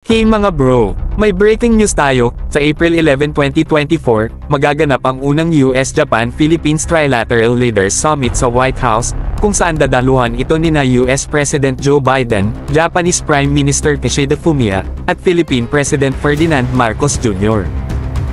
Hey mga bro, may breaking news tayo. Sa April 11, 2024, magaganap ang unang US-Japan-Philippines Trilateral Leaders Summit sa White House, kung saan dadaluhan ito nina US President Joe Biden, Japanese Prime Minister Kishida Fumio, at Philippine President Ferdinand Marcos Jr.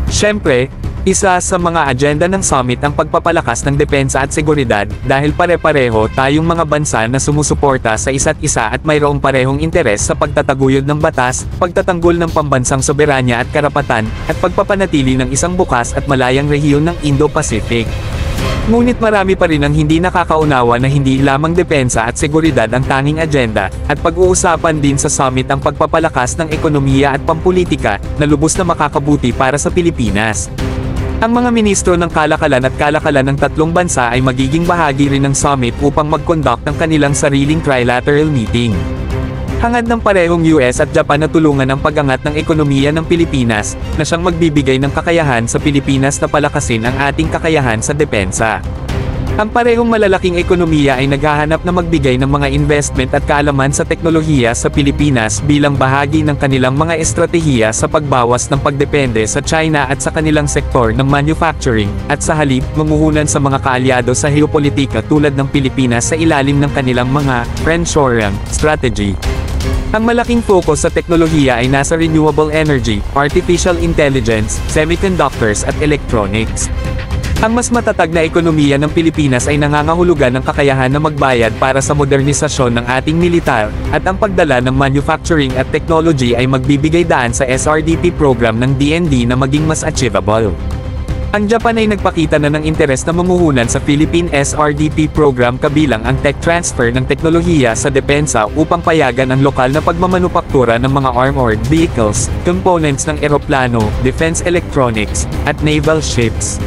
Siyempre, isa sa mga agenda ng summit ang pagpapalakas ng depensa at seguridad, dahil pare-pareho tayong mga bansa na sumusuporta sa isa't isa at mayroong parehong interes sa pagtataguyod ng batas, pagtatanggol ng pambansang soberanya at karapatan, at pagpapanatili ng isang bukas at malayang rehiyon ng Indo-Pacific. Ngunit marami pa rin ang hindi nakakaunawa na hindi lamang depensa at seguridad ang tanging agenda, at pag-uusapan din sa summit ang pagpapalakas ng ekonomiya at pampulitika, na lubos na makakabuti para sa Pilipinas. Ang mga ministro ng kalakalan at kalakalan ng tatlong bansa ay magiging bahagi rin ng summit upang mag-conduct ng kanilang sariling trilateral meeting. Hangad ng parehong US at Japan na tulungan ang pag-angat ng ekonomiya ng Pilipinas, na siyang magbibigay ng kakayahan sa Pilipinas na palakasin ang ating kakayahan sa depensa. Ang parehong malalaking ekonomiya ay naghahanap na magbigay ng mga investment at kaalaman sa teknolohiya sa Pilipinas bilang bahagi ng kanilang mga estratehiya sa pagbawas ng pagdepende sa China at sa kanilang sektor ng manufacturing, at sa halip, manghuhunan sa mga kaalyado sa geopolitika tulad ng Pilipinas sa ilalim ng kanilang mga friendshoring strategy. Ang malaking focus sa teknolohiya ay nasa renewable energy, artificial intelligence, semiconductors at electronics. Ang mas matatag na ekonomiya ng Pilipinas ay nangangahulugan ng kakayahan na magbayad para sa modernisasyon ng ating militar, at ang pagdala ng manufacturing at technology ay magbibigay daan sa SRDP program ng DND na maging mas achievable. Ang Japan ay nagpakita na ng interes na mamuhunan sa Philippine SRDP program kabilang ang tech transfer ng teknolohiya sa depensa upang payagan ang lokal na pagmamanupaktura ng mga armored vehicles, components ng eroplano, defense electronics, at naval ships.